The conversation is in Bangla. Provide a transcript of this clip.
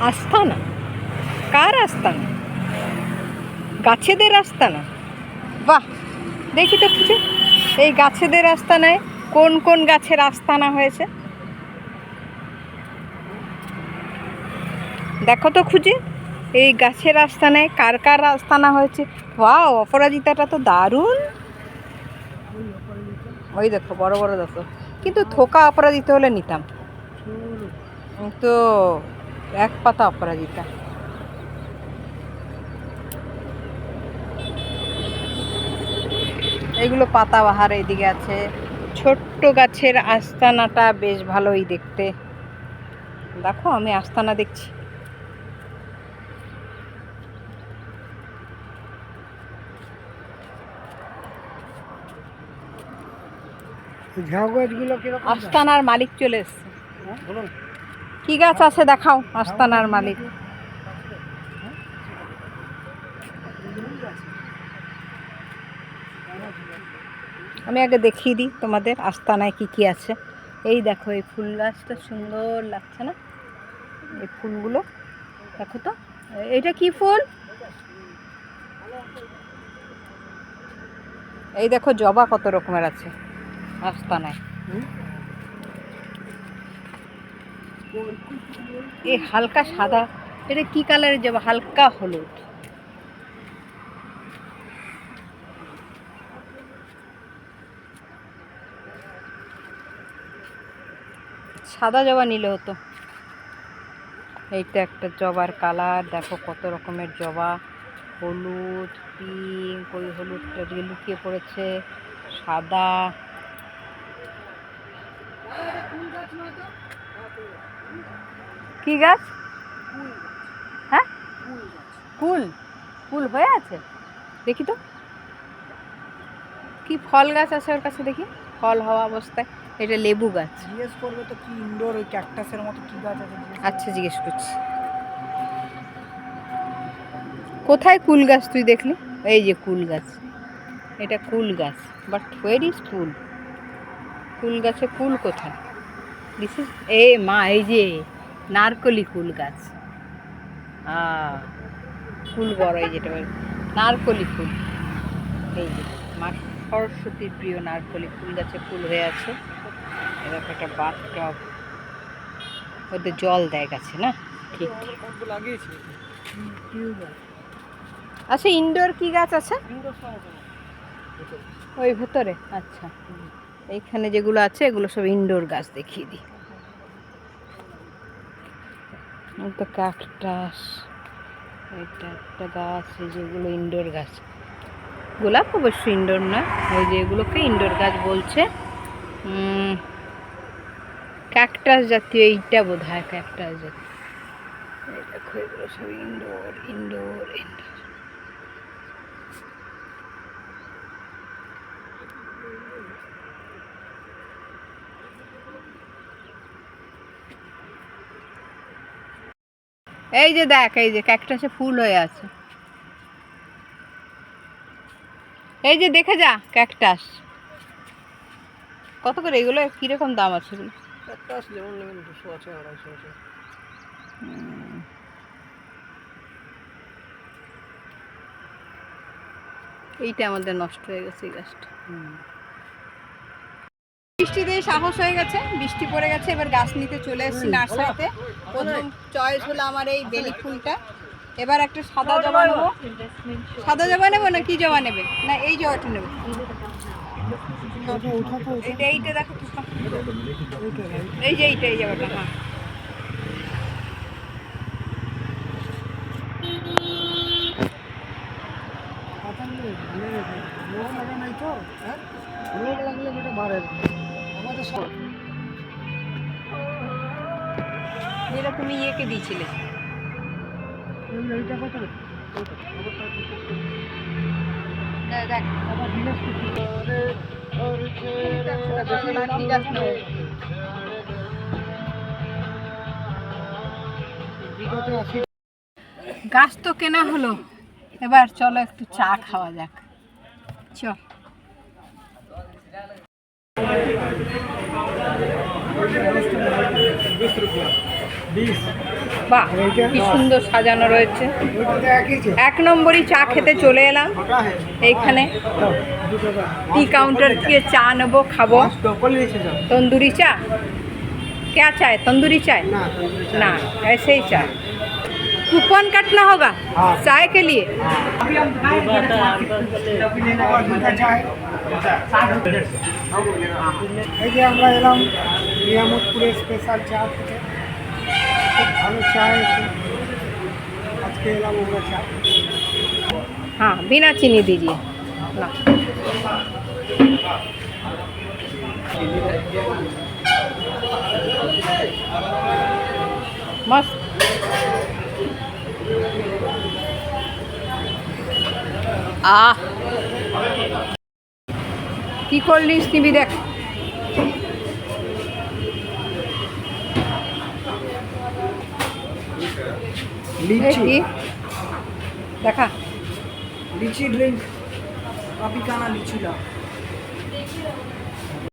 আস্তানা? কার আস্তানা? গাছেদের আস্তানা? বাহ, দেখি তো খুঁজে এই গাছেদের আস্তানায় কোন কোন গাছের আস্তানা হয়েছে। দেখো তো খুঁজে এই গাছের আস্তানায় কার কার আস্তানা হয়েছে। ওয়াও, অপরাজিতাটা তো দারুণ। ওই দেখো বড় বড় দেখো, কিন্তু থোকা অপরাজিতা হলে নিতাম। তো এক পাতা অপরাজিতা। এইগুলো পাতাবাহার এইদিকে আছে। ছোট্ট গাছের আস্তানাটা বেশ ভালোই দেখতে। দেখো আমি আস্তানা দেখছি। আস্তানার মালিক চলে এসছে। কি গাছ আছে দেখাও আস্তানার মালিক। আমি আগে দেখিয়ে দিই তোমাদের আস্তানায় কি কি আছে। এই দেখো এই ফুল গাছটা সুন্দর লাগছে না? এই ফুলগুলো দেখো তো, এটা কি ফুল? এই দেখো জবা কত রকমের আছে আস্তানায়। এই হালকা সাদা, এটা কি কালারের জবা? হালকা হলুদ। সাদা জবা নিলে হতো। এইটা একটা জবার কালার, দেখো কত রকমের জবা। হলুদ, পিঙ্ক, ওই হলুদটা দিয়ে লুকিয়ে পড়েছে, সাদা। কি গাছ? হ্যাঁ, কুল। কুল হয়ে আছে, দেখি তো কি ফল গাছ আছে ওর কাছে, দেখি ফল হওয়া অবস্থায়। এটা লেবু গাছ। জিজ্ঞেস করবে তো কি ইনডোর ওই ক্যাকটাসের মতো কি গাছ আছে। আচ্ছা জিজ্ঞেস করছি। কোথায় কুল গাছ তুই দেখলি? এই যে কুল গাছ, এটা কুল গাছ। But where is cool? কুল গাছে কুল কোথায়? দিস ইজ এ মা, এই যে নারকলি কুল গাছ। ফুল বড়, এই যেটা নারকলি ফুল। এই যে মা সরস্বতীর প্রিয় নারকলি ফুল গাছে ফুল হয়ে আছে। এরকম একটা বাথটব, ওদের জল দেয় গাছে না? ঠিক ঠিক লাগিয়েছি। আচ্ছা ইনডোর কি গাছ আছে ওই ভেতরে? আচ্ছা, এইখানে যেগুলো আছে এগুলো সব ইনডোর গাছ। দেখিয়ে দিই তো ক্যাকটাস, এটা একটা গাছ। এই যেগুলো ইনডোর গাছ। গোলাপ অবশ্য ইনডোর না, ওই যে এগুলোকে ইনডোর গাছ বলছে। ক্যাকটাস জাতীয় এইটা বোধ হয় ক্যাকটাস জাতীয়। এই দেখো এগুলো সব ইনডোর ইনডোর ইনডোর। এই যে দেখ, এই যে ক্যাকটাসে ফুল হয়ে আছে। এই যে দেখে যা ক্যাকটাস কত করে, এগুলো কিরকম দাম আছে এগুলো? ক্যাকটাস যেমন নেবেন 200 আছে, 250 আছে। এইটা আমাদের নষ্ট হয়ে গেছে এই গাছটা। বৃষ্টিতে সাহস হয়ে গেছে, বৃষ্টি পড়ে গেছে, এবার গাছ নিতে চলে এসেছি নার্সারিতে। প্রথম চয়েস হলো আমার এই বেলি ফুলটা। এবার একটা সাদা জবা নেবো। সাদা জবা নেবো না কি জবা নেবে? না এই জবাটা নেবে। এইটা দেখো, এই যে এইটা, এই জবাটা। হ্যাঁ যেটা তুমি ইয়েকে দিয়েছিলে। গাছ তো কেনা হলো, এবার চলো একটু চা খাওয়া যাক। চল। ₹20 বাহ, কি সুন্দর সাজানো রয়েছে। 1 নম্বরই চা খেতে চলে এলাম এইখানে। टी काउंटर থেকে চা নেবো, খাবো। तंदूरी चा क्या चाय? तंदूरी चाय ना, ऐसे ही चाय। कूपन काटना होगा चाय के लिए। এই যে আমরা এলাম নিয়ামতপুরের স্পেশাল চা খেতে, খুব ভালো চা আছে আজকে এলাম আমরা চা। हाँ, बिना चीनी दीजिए ना। मस्त। কি করলিস নিবি দেখ। লিচি কি দেখা? লিচি ড্রিঙ্ক ট্রপিকানা লিচি লা।